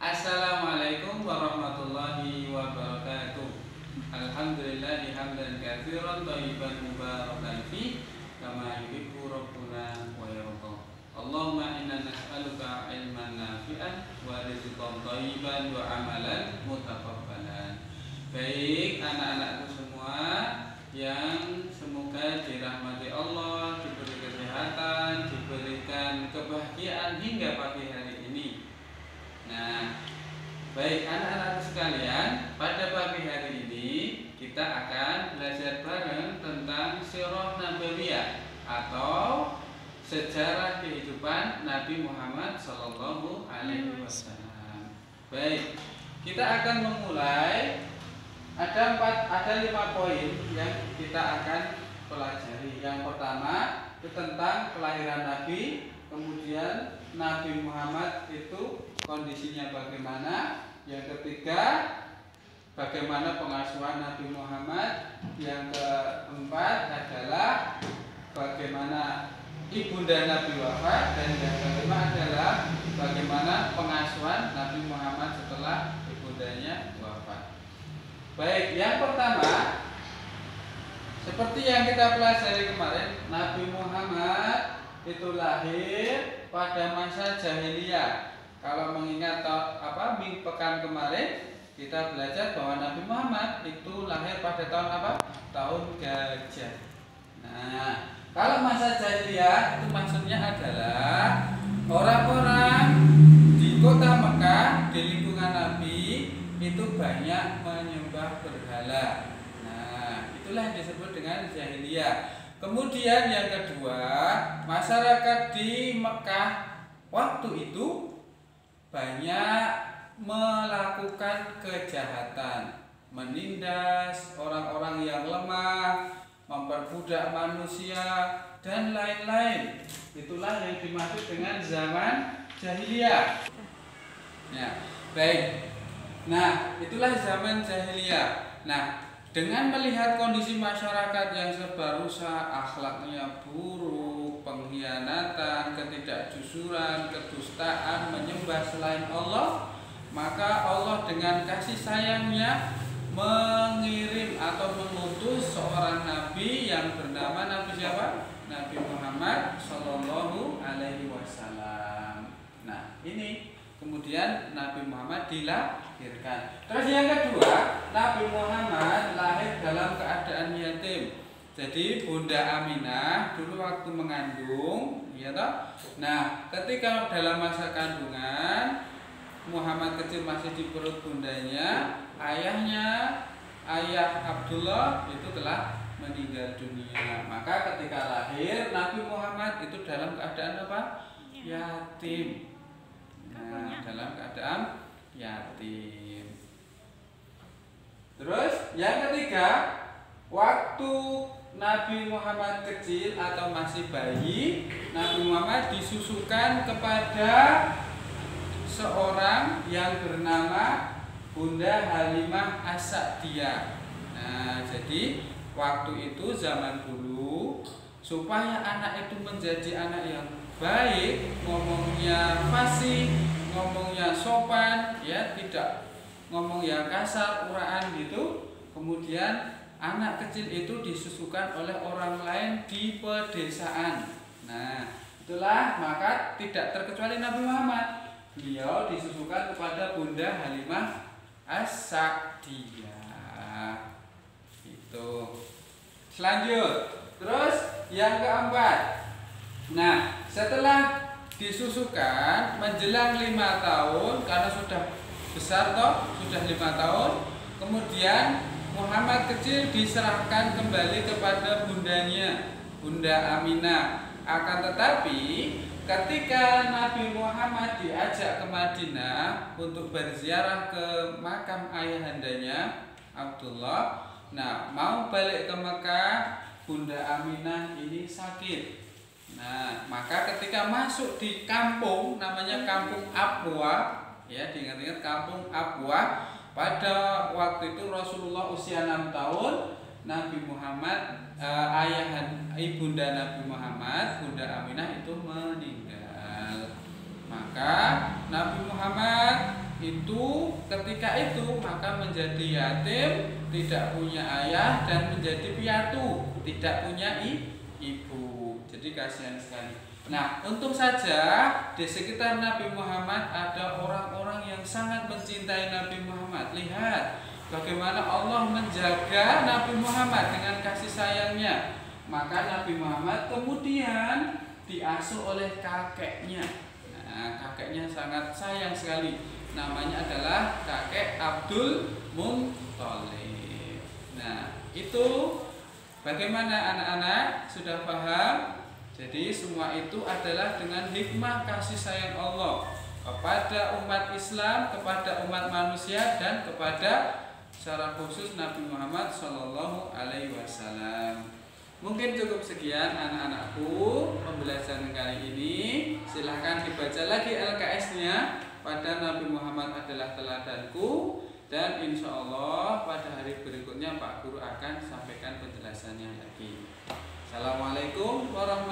Assalamualaikum warahmatullahi wabarakatuh. Alhamdulillah hamdan katsiran thayyiban mubarakan fi kama yuhibbu rabbuna wa yarda. Allahumma inna nas'aluka ilman nafi'an wa rizqan thayyiban wa amalan mutaqabbalan. Baik anak-anakku semua yang semoga dirahmati Allah, diberi kesehatan, diberikan kebahagiaan hingga pagi hari ini. Nah, baik anak-anak sekalian, pada pagi hari ini kita akan belajar bareng tentang sirah nabawiyah atau sejarah kehidupan Nabi Muhammad Sallallahu Alaihi Wasallam. Baik, kita akan memulai. Ada 5 poin yang kita akan pelajari. Yang pertama itu tentang kelahiran Nabi, kemudian Nabi Muhammad itu kondisinya bagaimana. Yang ketiga, bagaimana pengasuhan Nabi Muhammad. Yang keempat adalah bagaimana ibunda Nabi wafat. Dan yang kelima adalah bagaimana pengasuhan Nabi Muhammad setelah ibundanya wafat. Baik, yang pertama, seperti yang kita pelajari kemarin, Nabi Muhammad itu lahir pada masa jahiliyah. Kalau mengingat pekan kemarin kita belajar bahwa Nabi Muhammad itu lahir pada tahun apa? Tahun gajah. Nah, kalau masa jahiliyah itu maksudnya adalah orang-orang di kota Mekah, di lingkungan Nabi itu banyak menyembah berhala. Nah, itulah yang disebut dengan jahiliyah. Kemudian yang kedua, masyarakat di Mekah waktu itu banyak melakukan kejahatan, menindas orang-orang yang lemah, memperbudak manusia dan lain-lain. Itulah yang dimaksud dengan zaman jahiliyah. Ya, baik. Nah, itulah zaman jahiliyah. Nah, dengan melihat kondisi masyarakat yang serba rusak, akhlaknya buruk, pengkhianatan, ketidakjujuran, kedustaan, menyembah selain Allah, maka Allah dengan kasih sayangnya mengirim atau mengutus seorang nabi yang bernama Nabi siapa? Nabi Muhammad Sallallahu Alaihi Wasallam. Nah, ini kemudian Nabi Muhammad dilahirkan. Terus yang kedua, Nabi Muhammad lahir dalam keadaan yatim. Jadi Bunda Aminah dulu waktu mengandung, ya toh? Nah, ketika dalam masa kandungan Muhammad kecil masih di perut bundanya, ayah Abdullah itu telah meninggal dunia. Maka ketika lahir Nabi Muhammad itu dalam keadaan apa? Yatim. Nah, dalam keadaan yatim. Terus yang ketiga, waktu Nabi Muhammad kecil atau masih bayi, Nabi Muhammad disusukan kepada seorang yang bernama Bunda Halimah As-Sa'diyah. Nah, jadi waktu itu zaman dulu supaya anak itu menjadi anak yang baik, ngomongnya fasih, ngomongnya sopan, ya, tidak ngomong yang kasar, uraan gitu. Kemudian anak kecil itu disusukan oleh orang lain di pedesaan. Nah, itulah maka tidak terkecuali Nabi Muhammad. Beliau disusukan kepada Bunda Halimah As-Sa'diyah. Itu. Selanjut. Terus yang keempat. Nah, setelah disusukan menjelang 5 tahun, karena sudah besar toh, sudah 5 tahun, kemudian Muhammad kecil diserahkan kembali kepada bundanya, Bunda Aminah. Akan tetapi ketika Nabi Muhammad diajak ke Madinah untuk berziarah ke makam ayahandanya Abdullah, nah mau balik ke Mekah, Bunda Aminah ini sakit. Nah, maka ketika masuk di kampung namanya Kampung Abwa, ya, diingat-ingat Kampung Abwa, pada waktu itu Rasulullah usia 6 tahun, Nabi Muhammad, ibunda Nabi Muhammad, Bunda Aminah itu meninggal. Maka Nabi Muhammad itu ketika itu maka menjadi yatim, tidak punya ayah dan menjadi piatu, tidak punya ibu. Jadi kasihan sekali. Nah, untung saja di sekitar Nabi Muhammad ada orang-orang yang sangat mencintai Nabi Muhammad. Lihat bagaimana Allah menjaga Nabi Muhammad dengan kasih sayangnya. Maka Nabi Muhammad kemudian diasuh oleh kakeknya. Nah, kakeknya sangat sayang sekali. Namanya adalah kakek Abdul Muthalib. Nah, itu bagaimana anak-anak? Sudah paham? Jadi semua itu adalah dengan hikmah kasih sayang Allah kepada umat Islam, kepada umat manusia, dan kepada secara khusus Nabi Muhammad Shallallahu Alaihi Wasallam. Mungkin cukup sekian anak-anakku pembelajaran kali ini. Silahkan dibaca lagi LKS-nya. Pada Nabi Muhammad adalah teladanku, dan insya Allah pada hari berikutnya Pak Guru akan sampaikan penjelasannya lagi. Assalamualaikum warahmatullahi wabarakatuh.